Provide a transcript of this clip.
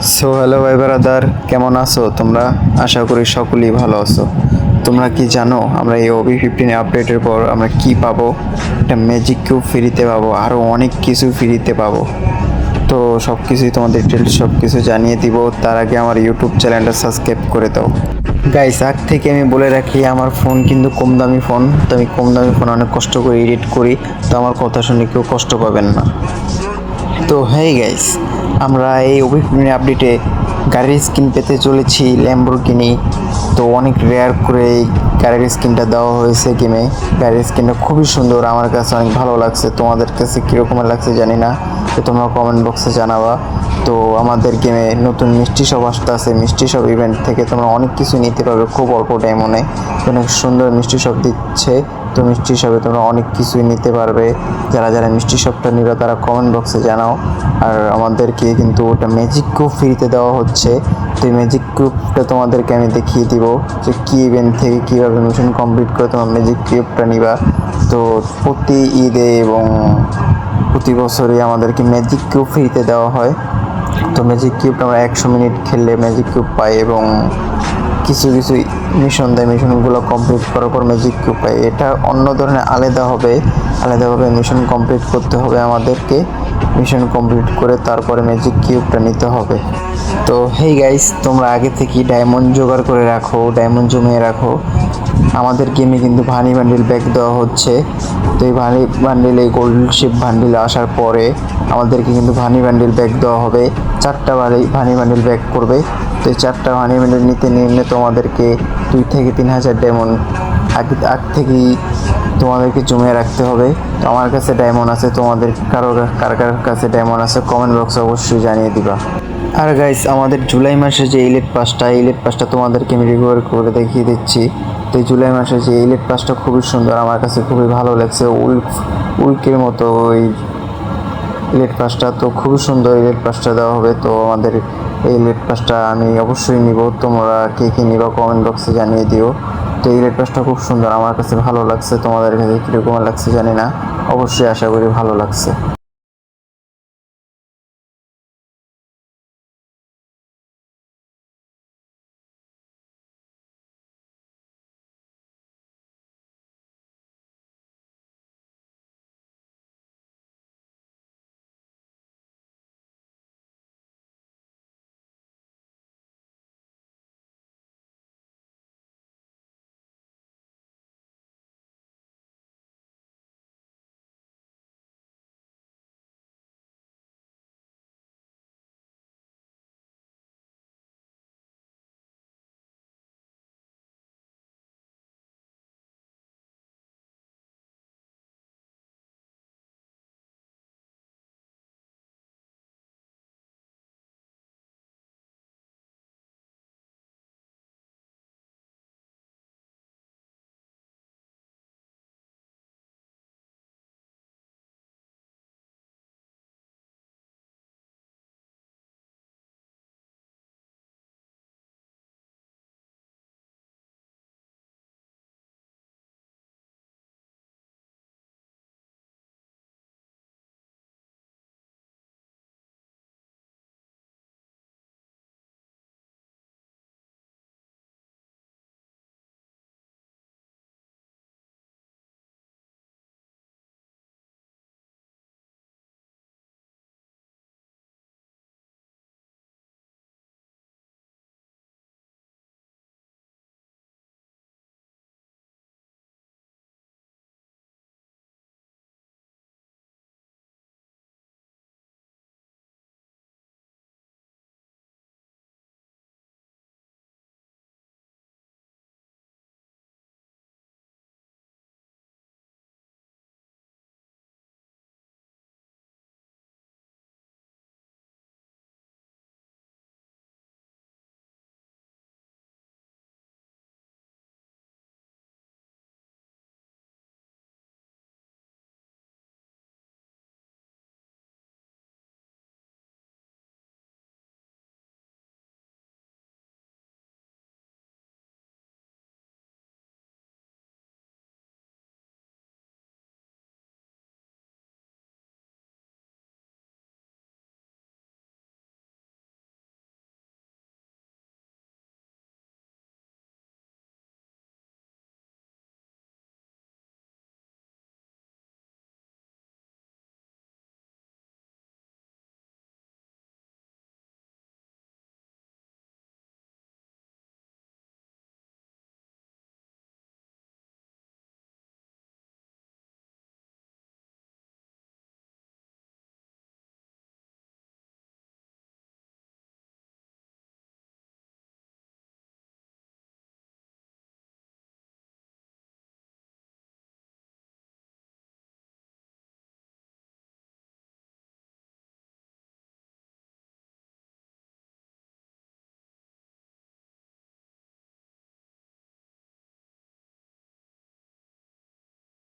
So hello ভাই brother, কেমন আছো তোমরা? আশা করি সকলেই ভালো আছো। তোমরা কি জানো আমরা এই OB15 আপডেটের পর আমরা কি পাবো? একটা ম্যাজিক কিউব ফ্রিতে পাবো, আরও অনেক কিছু ফ্রিতে পাবো। তো সব কিছুই তোমাদের ডিটেলস সব কিছু জানিয়ে দিব। তার আগে আমার ইউটিউব চ্যানেলটা সাবস্ক্রাইব করে দাও। গাইস, আগ থেকে আমি বলে রাখি আমার ফোন কিন্তু কম দামি ফোন, তো আমি কম দামি ফোন অনেক কষ্ট করে এডিট করি, তো আমার কথা শুনে কেউ কষ্ট পাবেন না। তো হেই গাইস, আমরা এই OB15 আপডেটে গাড়ির স্কিন পেতে চলেছি ল্যাম্বরগিনি। তো অনেক রেয়ার করে এই গাড়ির স্কিনটা দেওয়া হয়েছে গেমে। গাড়ির স্কিনটা খুবই সুন্দর, আমার কাছে অনেক ভালো লাগছে। তোমাদের কাছে কীরকমের লাগছে জানি না, তো তোমরা কমেন্ট বক্সে জানাবা। তো আমাদের গেমে নতুন মিষ্টি সব আসতে আছে, মিষ্টি সব ইভেন্ট থেকে তোমরা অনেক কিছু নিতে পারবে খুব অল্প ডায়মন্ডে। অনেক সুন্দর মিষ্টি সব দিচ্ছে, তো মিষ্টি শপে তোমরা অনেক কিছুই নিতে পারবে। যারা যারা মিষ্টি শপটা নিবে তারা কমেন্ট বক্সে জানাও। আর আমাদেরকে কিন্তু ওটা ম্যাজিক কিউব ফ্রিতে দেওয়া হচ্ছে। তো এই ম্যাজিক কিউবটা তোমাদেরকে আমি দেখিয়ে দিব যে কী ইভেন্ট থেকে কীভাবে মিশন কমপ্লিট করে তোমার ম্যাজিক কিউবটা নিবা। তো প্রতি ঈদে এবং প্রতি বছরই আমাদেরকে ম্যাজিক কিউব ফ্রিতে দেওয়া হয়। তো ম্যাজিক কিউবটা আমরা 100 মিনিট খেললে ম্যাজিক কিউব পাই, এবং কিছু কিছু মিশন দেয়, মিশনগুলো কমপ্লিট করার পর ম্যাজিক কিউব পাই। এটা অন্য ধরনের আলাদাভাবে মিশন কমপ্লিট করতে হবে আমাদেরকে। মিশন কমপ্লিট করে তারপরে ম্যাজিক কিউবটা নিতে হবে। তো হেই গাইস, তোমরা আগে থেকেই ডায়মন্ড জোগাড় করে রাখো, ডায়মন্ড জমিয়ে রাখো। আমাদের গেমে কিন্তু ভানি বান্ডিল ব্যাগ দেওয়া হচ্ছে। তো এই ভানি বান্ডিল, এই গোল্ড শিপ বান্ডিল আসার পরে আমাদেরকে কিন্তু ভানি বান্ডিল ব্যাগ দেওয়া হবে। 4টা ভানি বান্ডিল ব্যাগ করবে। তো এই 4টা ভানি বান্ডিল নিতে নিলে তোমাদেরকে 2 থেকে 3 হাজার ডায়মন্ড আগ থেকেই তোমাদেরকে জমিয়ে রাখতে হবে। তো আমার কাছে ডায়মন্ড আছে, তোমাদের কার কাছে ডায়মন্ড আছে কমেন্ট বক্সে অবশ্যই জানিয়ে দিবা। আর গাইস, আমাদের জুলাই মাসে যে ইলেট পাসটা তোমাদেরকে আমি রিকভার করে দেখিয়ে দিচ্ছি। তো এই জুলাই মাসে যে ইলেট পাসটা খুবই সুন্দর, আমার কাছে খুবই ভালো লাগছে। উল্কের মতো ওই ইলেট পাসটা, তো খুবই সুন্দর ইলেট পাসটা দেওয়া হবে। তো আমাদের এই ইলেট পাসটা আমি অবশ্যই নিব, তোমরা কে কী নিবা কমেন্ট বক্সে জানিয়ে দিও। তো এই ইলেট পাসটা খুব সুন্দর, আমার কাছে ভালো লাগছে। তোমাদের কাছে কীরকম লাগছে জানি না, অবশ্যই আশা করি ভালো লাগছে।